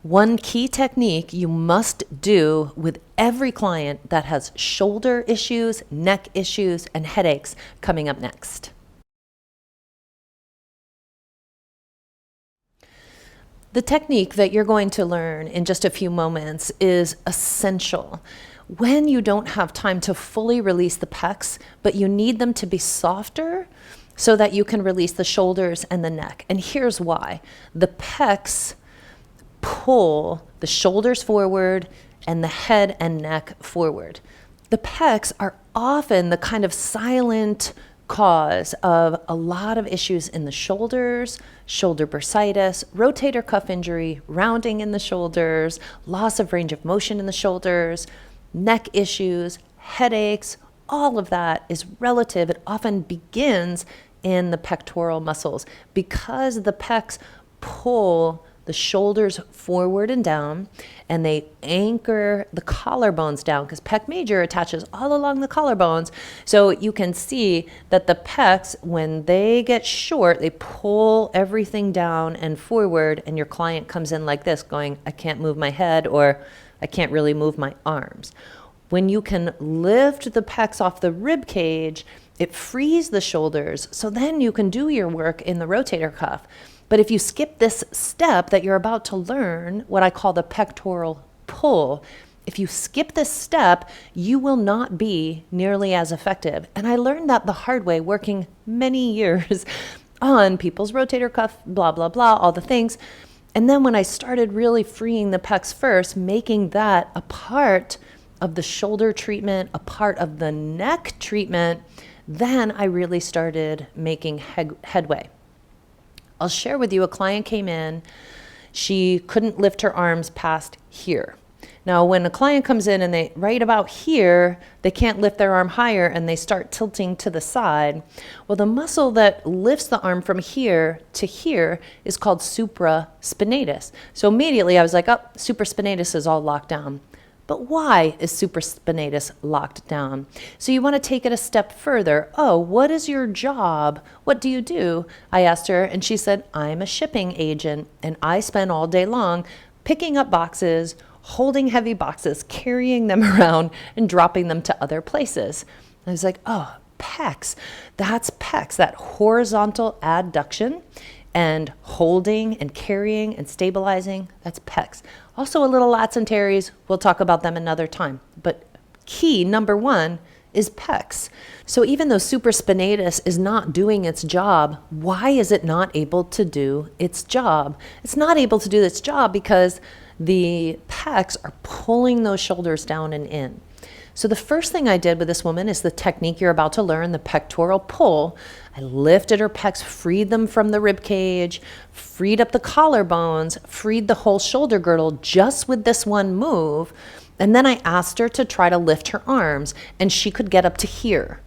One key technique you must do with every client that has shoulder issues, neck issues, and headaches coming up next. The technique that you're going to learn in just a few moments is essential when you don't have time to fully release the pecs, but you need them to be softer so that you can release the shoulders and the neck. And here's why. The pecs pull the shoulders forward and the head and neck forward. The pecs are often the kind of silent cause of a lot of issues in the shoulders, shoulder bursitis, rotator cuff injury, rounding in the shoulders, loss of range of motion in the shoulders, neck issues, headaches. All of that is relative. It often begins in the pectoral muscles because the pecs pull the shoulders forward and down, and they anchor the collarbones down because pec major attaches all along the collarbones. So you can see that the pecs, when they get short, they pull everything down and forward, and your client comes in like this going, I can't move my head, or I can't really move my arms. When you can lift the pecs off the rib cage, it frees the shoulders, so then you can do your work in the rotator cuff. But if you skip this step that you're about to learn, what I call the pectoral pull, if you skip this step, you will not be nearly as effective. And I learned that the hard way working many years on people's rotator cuff, blah, blah, blah, all the things. And then when I started really freeing the pecs first, making that a part of the shoulder treatment, a part of the neck treatment, then I really started making headway. I'll share with you, a client came in, she couldn't lift her arms past here. Now, when a client comes in and they, right about here, they can't lift their arm higher and they start tilting to the side. Well, the muscle that lifts the arm from here to here is called supraspinatus. So immediately I was like, oh, supraspinatus is all locked down. But why is supraspinatus locked down? So you want to take it a step further. Oh, what is your job? What do you do? I asked her, and she said, I'm a shipping agent, and I spend all day long picking up boxes, holding heavy boxes, carrying them around, and dropping them to other places. I was like, oh, pecs. That's pecs, that horizontal adduction and holding and carrying and stabilizing, that's pecs. Also a little lats and teres, we'll talk about them another time. But key number one is pecs. So even though supraspinatus is not doing its job, why is it not able to do its job? It's not able to do its job because the pecs are pulling those shoulders down and in. So the first thing I did with this woman is the technique you're about to learn, the pectoral pull. I lifted her pecs, freed them from the rib cage, freed up the collarbones, freed the whole shoulder girdle just with this one move. And then I asked her to try to lift her arms, and she could get up to here.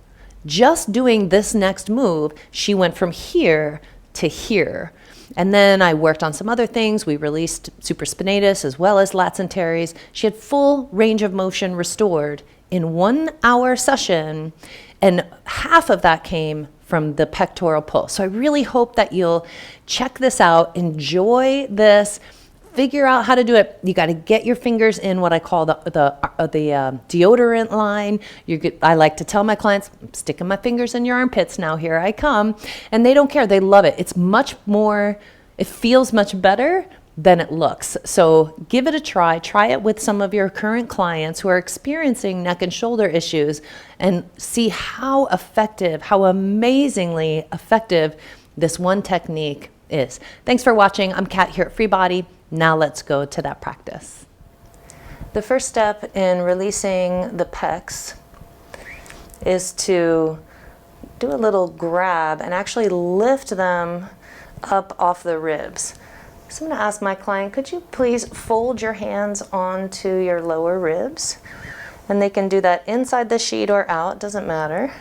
Just doing this next move, she went from here to here. And then I worked on some other things. We released supraspinatus as well as lats and teres. She had full range of motion restored in 1 hour session, and half of that came from the pectoral pull. So I really hope that you'll check this out, enjoy this, figure out how to do it. You got to get your fingers in what I call the deodorant line. I like to tell my clients, I'm sticking my fingers in your armpits now, here I come. And they don't care, they love it. It's much more, it feels much better than it looks. So give it a try. Try it with some of your current clients who are experiencing neck and shoulder issues and see how effective, how amazingly effective this one technique is. Thanks for watching. I'm Kat here at FreeBody. Now let's go to that practice. The first step in releasing the pecs is to do a little grab and actually lift them up off the ribs. So I'm going to ask my client, could you please fold your hands onto your lower ribs? And they can do that inside the sheet or out, doesn't matter.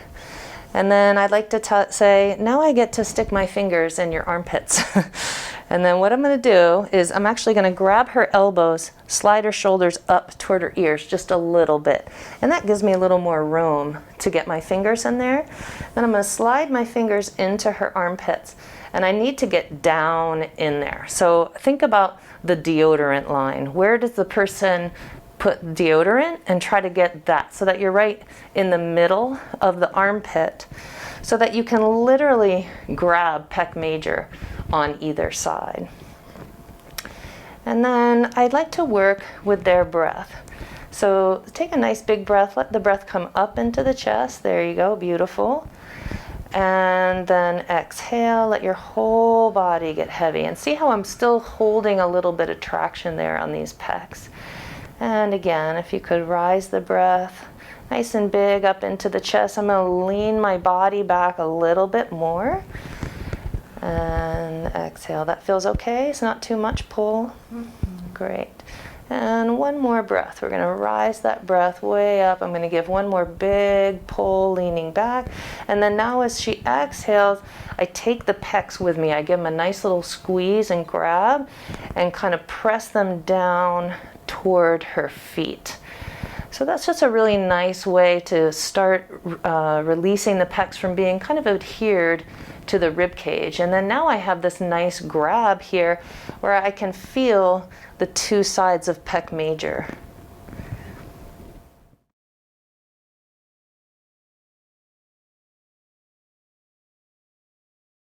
And then I'd like to say, now I get to stick my fingers in your armpits. And then what I'm going to do is I'm actually going to grab her elbows, slide her shoulders up toward her ears just a little bit. And that gives me a little more room to get my fingers in there. Then I'm going to slide my fingers into her armpits. And I need to get down in there. So think about the deodorant line. Where does the person put deodorant? And try to get that so that you're right in the middle of the armpit, so that you can literally grab pec major on either side. And then I'd like to work with their breath. So take a nice big breath, let the breath come up into the chest. There you go, beautiful. And then exhale, let your whole body get heavy. And see how I'm still holding a little bit of traction there on these pecs. And again, if you could rise the breath nice and big up into the chest. I'm going to lean my body back a little bit more. And exhale. That feels okay. It's not too much pull. Great. And one more breath. We're going to rise that breath way up. I'm going to give one more big pull, leaning back. And then now as she exhales, I take the pecs with me. I give them a nice little squeeze and grab and kind of press them down toward her feet. So that's just a really nice way to start releasing the pecs from being kind of adhered to the rib cage. And then now I have this nice grab here where I can feel the two sides of pec major.